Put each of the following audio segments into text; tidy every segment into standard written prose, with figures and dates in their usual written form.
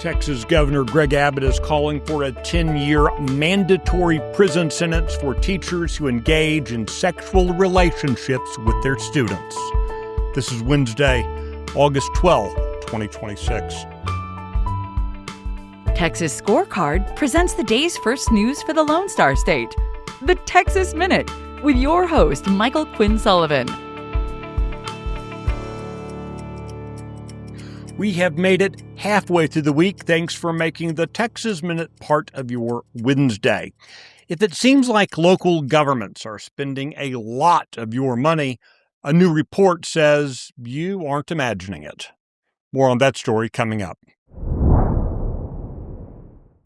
Texas Governor Greg Abbott is calling for a 10-year mandatory prison sentence for teachers who engage in sexual relationships with their students. This is Wednesday, August 12, 2026. Texas Scorecard presents the day's first news for the Lone Star State. The Texas Minute, with your host, Michael Quinn Sullivan. We have made it halfway through the week. Thanks for making the Texas Minute part of your Wednesday. If it seems like local governments are spending a lot of your money, a new report says you aren't imagining it. More on that story coming up.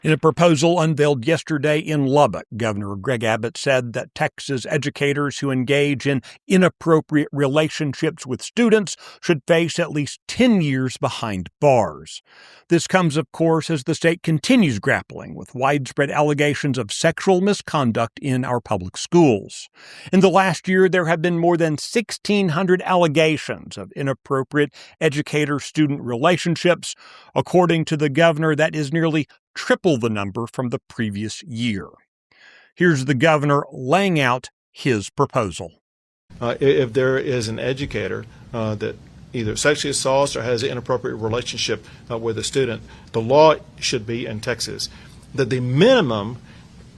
In a proposal unveiled yesterday in Lubbock, Governor Greg Abbott said that Texas educators who engage in inappropriate relationships with students should face at least 10 years behind bars. This comes, of course, as the state continues grappling with widespread allegations of sexual misconduct in our public schools. In the last year, there have been more than 1,600 allegations of inappropriate educator-student relationships. According to the governor, that is nearly triple the number from the previous year. Here's the governor laying out his proposal. If there is an educator that either sexually assaults or has an inappropriate relationship with a student, the law should be in Texas that the minimum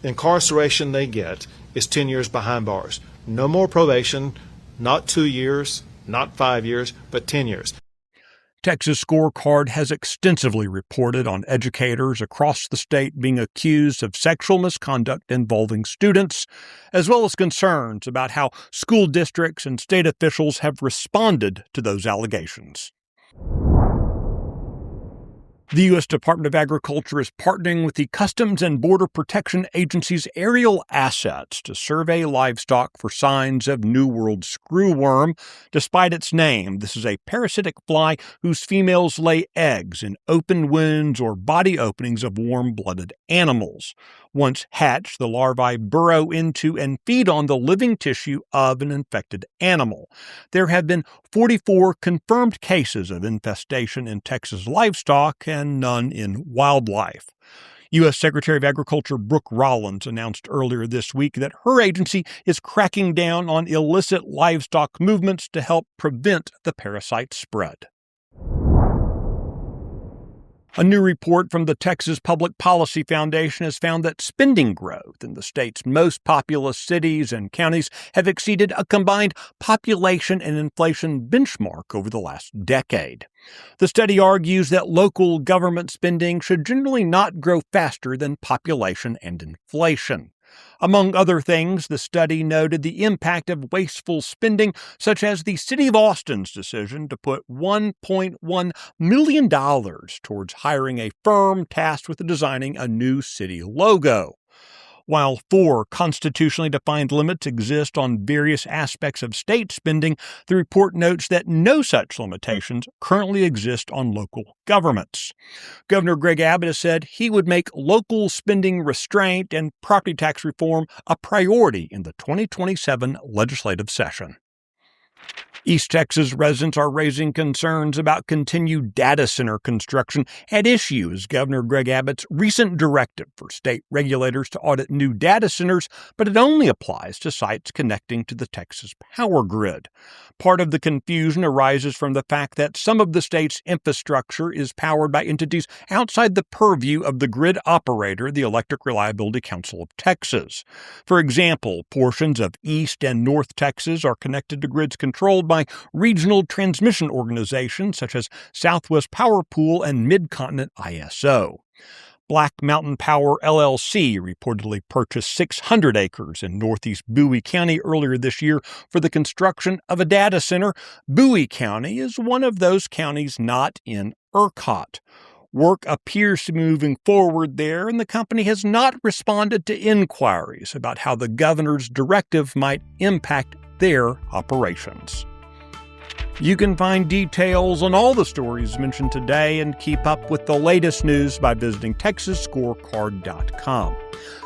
incarceration they get is 10 years behind bars. No more probation, not 2 years, not 5 years, but 10 years. Texas Scorecard has extensively reported on educators across the state being accused of sexual misconduct involving students, as well as concerns about how school districts and state officials have responded to those allegations. The U.S. Department of Agriculture is partnering with the Customs and Border Protection Agency's aerial assets to survey livestock for signs of New World screwworm. Despite its name, this is a parasitic fly whose females lay eggs in open wounds or body openings of warm-blooded animals. Once hatched, the larvae burrow into and feed on the living tissue of an infected animal. There have been 44 confirmed cases of infestation in Texas livestock and none in wildlife. U.S. Secretary of Agriculture Brooke Rollins announced earlier this week that her agency is cracking down on illicit livestock movements to help prevent the parasite spread. A new report from the Texas Public Policy Foundation has found that spending growth in the state's most populous cities and counties have exceeded a combined population and inflation benchmark over the last decade. The study argues that local government spending should generally not grow faster than population and inflation. Among other things, the study noted the impact of wasteful spending, such as the City of Austin's decision to put $1.1 million towards hiring a firm tasked with designing a new city logo. While 4 constitutionally defined limits exist on various aspects of state spending, the report notes that no such limitations currently exist on local governments. Governor Greg Abbott has said he would make local spending restraint and property tax reform a priority in the 2027 legislative session. East Texas residents are raising concerns about continued data center construction at issue as Governor Greg Abbott's recent directive for state regulators to audit new data centers, but it only applies to sites connecting to the Texas power grid. Part of the confusion arises from the fact that some of the state's infrastructure is powered by entities outside the purview of the grid operator, the Electric Reliability Council of Texas. For example, portions of East and North Texas are connected to grids controlled by regional transmission organizations such as Southwest Power Pool and Mid-Continent ISO. Black Mountain Power LLC reportedly purchased 600 acres in northeast Bowie County earlier this year for the construction of a data center. Bowie County is one of those counties not in ERCOT. Work appears to be moving forward there, and the company has not responded to inquiries about how the governor's directive might impact their operations. You can find details on all the stories mentioned today and keep up with the latest news by visiting TexasScorecard.com.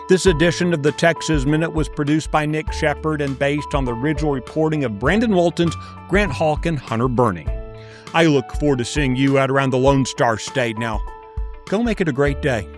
This edition of the Texas Minute was produced by Nick Shepard and based on the original reporting of Brandon Waltons, Grant Hawk, and Hunter Burney. I look forward to seeing you out around the Lone Star State. Now, Go make it a great day.